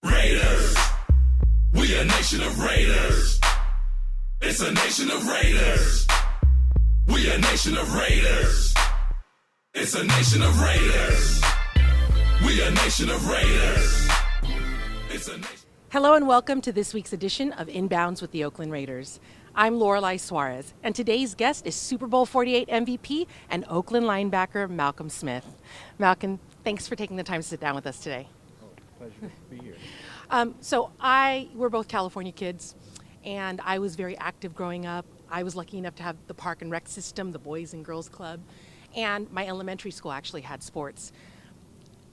Raiders, we a nation of Raiders. It's a nation of Raiders. We a nation of Raiders. It's a nation of Raiders. We a nation of Raiders. It's a nation. Hello and welcome to this week's edition of InBounds with the Oakland Raiders. I'm Lorelei Suarez, and today's guest is Super Bowl 48 MVP and Oakland linebacker Malcolm Smith. Malcolm, thanks for taking the time to sit down with us today. Pleasure to be here. We're both California kids, and I was very active growing up. I was lucky enough to have the park and rec system, the Boys and Girls Club, and my elementary school actually had sports.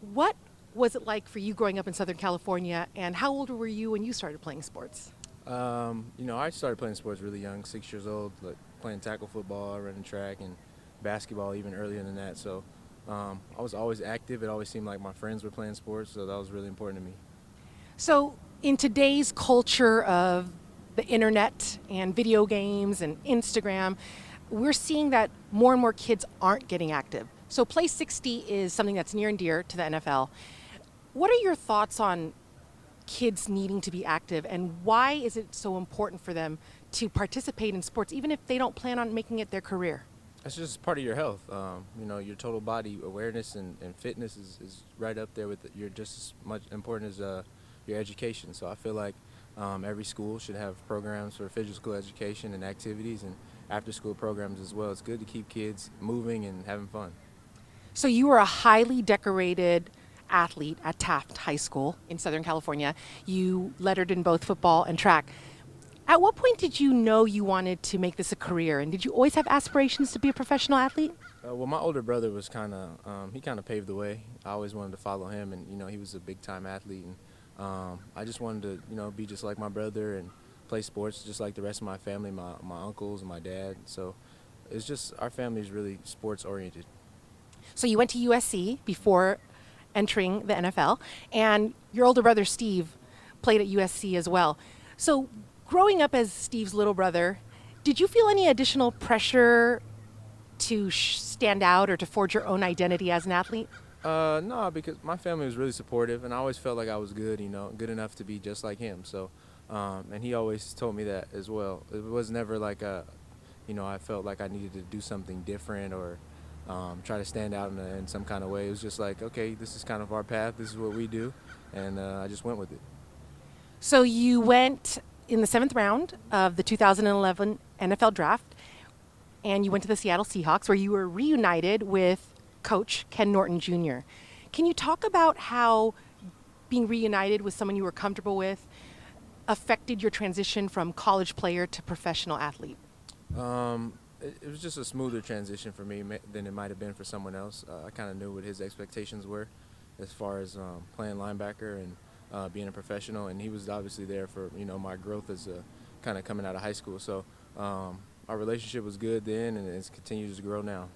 What was it like for you growing up in Southern California, and how old were you when you started playing sports? I started playing sports really young, 6 years old, like playing tackle football, running track, and basketball even earlier than that. So I was always active. It always seemed like my friends were playing sports, so that was really important to me. So in today's culture of the internet and video games and Instagram, we're seeing that more and more kids aren't getting active. So Play 60 is something that's near and dear to the NFL. What are your thoughts on kids needing to be active, and why is it so important for them to participate in sports, even if they don't plan on making it their career? That's just part of your health. Your total body awareness and fitness is right up there with you're just as much important as your education. So I feel like every school should have programs for physical education and activities and after-school programs as well. It's good to keep kids moving and having fun. So you were a highly decorated athlete at Taft High School in Southern California. You lettered in both football and track. At what point did you know you wanted to make this a career, and did you always have aspirations to be a professional athlete? Well, my older brother was he kind of paved the way. I always wanted to follow him, and he was a big-time athlete, and I just wanted to be just like my brother and play sports just like the rest of my family, my uncles and my dad. So it's just our family is really sports-oriented. So you went to USC before entering the NFL, and your older brother Steve played at USC as well. So growing up as Steve's little brother, did you feel any additional pressure to stand out or to forge your own identity as an athlete? No, because my family was really supportive, and I always felt like I was good, good enough to be just like him. So, and he always told me that as well. It was never like I felt like I needed to do something different or try to stand out in some kind of way. It was just like, okay, this is kind of our path. This is what we do, and I just went with it. So you went in the 7th round of the 2011 NFL Draft, and you went to the Seattle Seahawks, where you were reunited with Coach Ken Norton Jr. Can you talk about how being reunited with someone you were comfortable with affected your transition from college player to professional athlete? It was just a smoother transition for me than it might have been for someone else. I kind of knew what his expectations were as far as playing linebacker and being a professional, and he was obviously there for my growth as kind of coming out of high school. So our relationship was good then, and it continues to grow now.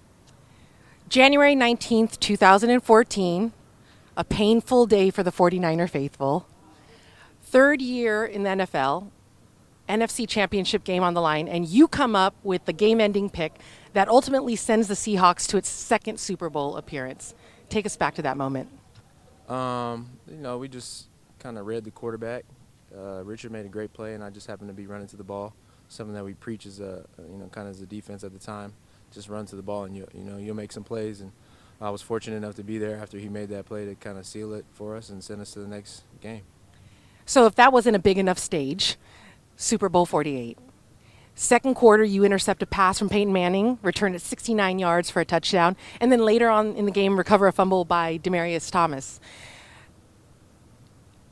January 19th, 2014, a painful day for the 49er faithful. 3rd year in the NFL, NFC Championship game on the line, and you come up with the game-ending pick that ultimately sends the Seahawks to its 2nd Super Bowl appearance. Take us back to that moment. We just kind of read the quarterback. Richard made a great play, and I just happened to be running to the ball. Something that we preach as kind of as a defense at the time. Just run to the ball, and you'll make some plays. And I was fortunate enough to be there after he made that play to kind of seal it for us and send us to the next game. So if that wasn't a big enough stage, Super Bowl 48. 2nd quarter, you intercept a pass from Peyton Manning, return it 69 yards for a touchdown, and then later on in the game, recover a fumble by Demaryius Thomas.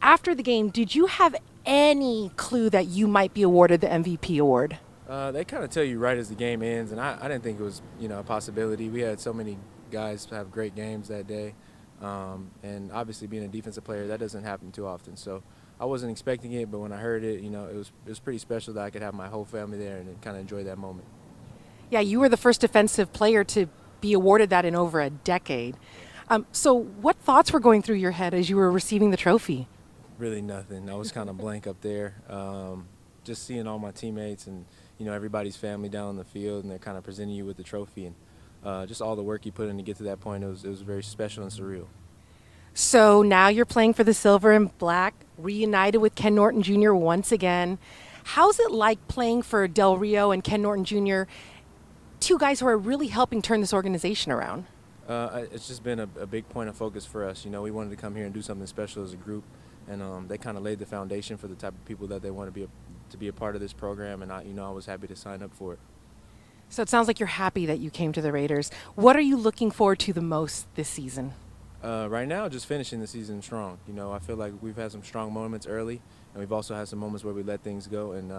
After the game, did you have any clue that you might be awarded the MVP award? They kind of tell you right as the game ends, and I didn't think it was a possibility. We had so many guys have great games that day, and obviously being a defensive player, that doesn't happen too often. So I wasn't expecting it, but when I heard it, it was pretty special that I could have my whole family there and kind of enjoy that moment. Yeah, you were the first defensive player to be awarded that in over a decade. So what thoughts were going through your head as you were receiving the trophy? Really nothing. I was kind of blank up there. Just seeing all my teammates and everybody's family down on the field, and they're kind of presenting you with the trophy, and just all the work you put in to get to that point. It was very special and surreal. So now you're playing for the silver and black reunited with Ken Norton Jr. once again. How's it like playing for Del Rio and Ken Norton Jr., two guys who are really helping turn this organization around? It's just been a big point of focus for us. You know, we wanted to come here and do something special as a group, and they kind of laid the foundation for the type of people that they want to be a part of this program, and I was happy to sign up for it. So it sounds like you're happy that you came to the Raiders. What are you looking forward to the most this season? Right now, just finishing the season strong. You know, I feel like we've had some strong moments early, and we've also had some moments where we let things go. And,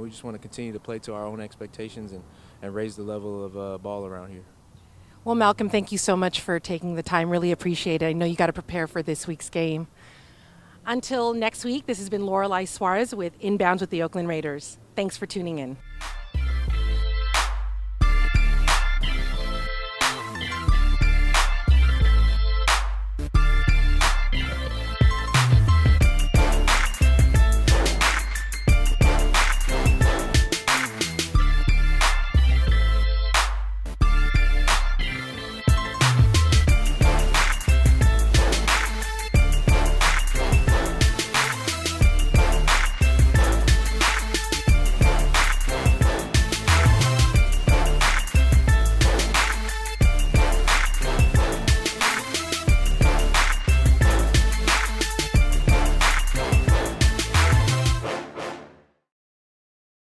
we just want to continue to play to our own expectations and raise the level of ball around here. Well, Malcolm, thank you so much for taking the time. Really appreciate it. I know you got to prepare for this week's game. Until next week, this has been Lorelei Suarez with InBounds with the Oakland Raiders. Thanks for tuning in.